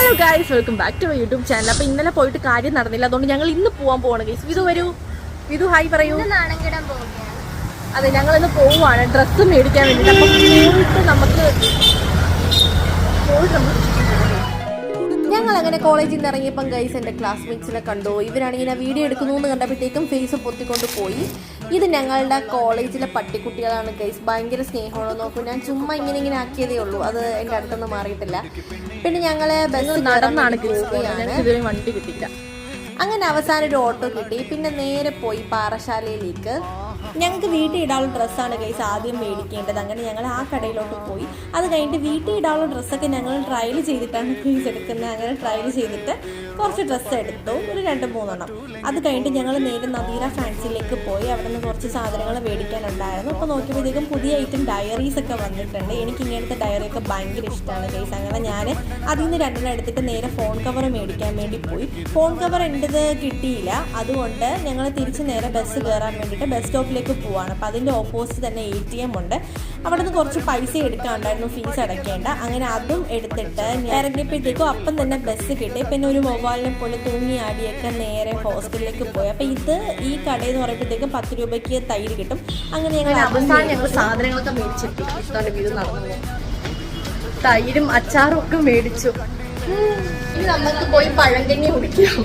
Hello guys, welcome back to my YouTube channel. അപ്പോൾ ഇന്നലെ പോയിട്ട് കാര്യം നടന്നില്ല, അതുകൊണ്ട് ഞങ്ങൾ ഇന്ന് പോകാൻ പോവാണ് ഗൈസ്. വിധു വരൂ, വിധു ഹായ് പറയൂ. അതെ, ഞങ്ങൾ ഇന്ന് പോവുകയാണ് ഡ്രസ്സ് മേടിക്കാൻ വേണ്ടിയിട്ട്. അപ്പം ഞങ്ങൾ അങ്ങനെ കോളേജിൽ നിന്ന് ഇറങ്ങിയപ്പം ഗൈസ് എൻ്റെ ക്ലാസ്മേറ്റ്സിനെ കണ്ടു. ഇവരാണെങ്കിൽ ഞാൻ വീഡിയോ എടുക്കുന്നു എന്ന് കണ്ടപ്പോഴത്തേക്കും ഫേസ് പൊത്തിക്കൊണ്ട് പോയി. ഇത് ഞങ്ങളുടെ കോളേജിലെ പട്ടിക്കുട്ടികളാണ് ഗൈസ്. ഭയങ്കര സ്നേഹമാണ്. നോക്കൂ, ഞാൻ ചുമ്മാ ഇങ്ങനെ ആക്കിയതേ ഉള്ളൂ, അത് എൻ്റെ അടുത്തൊന്നും മാറിയിട്ടില്ല. പിന്നെ ഞങ്ങൾ ബസ് നടന്നാണ് വണ്ടി കിട്ടിയില്ല. അങ്ങനെ അവസാനം ഒരു ഓട്ടോ കിട്ടി. പിന്നെ നേരെ പോയി പാറശാലയിലേക്ക്. ഞങ്ങൾക്ക് വീട്ടിൽ ഇടാനുള്ള ഡ്രസ്സാണ് ഗൈസ് ആദ്യം മേടിക്കേണ്ടത്. അങ്ങനെ ഞങ്ങൾ ആ കടയിലോട്ട് പോയി. അത് കഴിഞ്ഞിട്ട് വീട്ടിൽ ഇടാനുള്ള ഡ്രസ്സൊക്കെ ഞങ്ങൾ ട്രയൽ ചെയ്തിട്ടാണ് ഗൈസ് എടുക്കുന്നത്. അങ്ങനെ ട്രയൽ ചെയ്തിട്ട് കുറച്ച് ഡ്രസ്സ് എടുത്തു, ഒരു 2-3 അത് കഴിഞ്ഞിട്ട് ഞങ്ങൾ നേരെ നദീറ ഫാൻസിയിലേക്ക് പോയി. അവിടെ നിന്ന് കുറച്ച് സാധനങ്ങൾ മേടിക്കാനുണ്ടായിരുന്നു. അപ്പോൾ നോക്കിയപ്പോഴത്തേക്കും പുതിയ ഐറ്റം ഡയറീസ് ഒക്കെ വന്നിട്ടുണ്ട്. എനിക്ക് ഇങ്ങനത്തെ ഡയറിയൊക്കെ ഭയങ്കര ഇഷ്ടമാണ് ഗൈസ്. അങ്ങനെ ഞാൻ അതിൽ നിന്ന് 2 എടുത്തിട്ട് നേരെ ഫോൺ കവർ മേടിക്കാൻ വേണ്ടി പോയി. ഫോൺ കവർ എൻ്റെത് കിട്ടിയില്ല. അതുകൊണ്ട് ഞങ്ങൾ തിരിച്ച് നേരെ ബസ് കയറാൻ വേണ്ടിയിട്ട് ബസ് സ്റ്റോപ്പിലേക്ക് പോവാണ്. അപ്പോൾ അതിൻ്റെ ഓപ്പോസിറ്റ് തന്നെ ATM ഉണ്ട്. അവിടെ നിന്ന് കുറച്ച് പൈസ എടുക്കാനുണ്ടായിരുന്നു, ഫീസ് അടയ്ക്കേണ്ട. അങ്ങനെ അതും എടുത്തിട്ട് ഇറങ്ങിയപ്പോഴത്തേക്കും അപ്പം തന്നെ ബസ് കിട്ടി. പിന്നെ ഒരു മൊബൈലിനെ പോലെ തൂങ്ങി ആടിയൊക്കെ നേരെ ഹോസ്റ്റലിലേക്ക് പോയി. അപ്പോൾ ഈ കടയെന്ന് പറയുമ്പോഴത്തേക്കും 10 രൂപയ്ക്ക് തൈര് കിട്ടും. അങ്ങനെ ഞങ്ങൾ സാധനങ്ങളൊക്കെ മേടിച്ചിട്ട് നടന്നു. തൈരും അച്ചാറും ഒക്കെ മേടിച്ചു. ഇനി നമുക്ക് പോയി പഴങ്കഞ്ഞി കുടിക്കാം.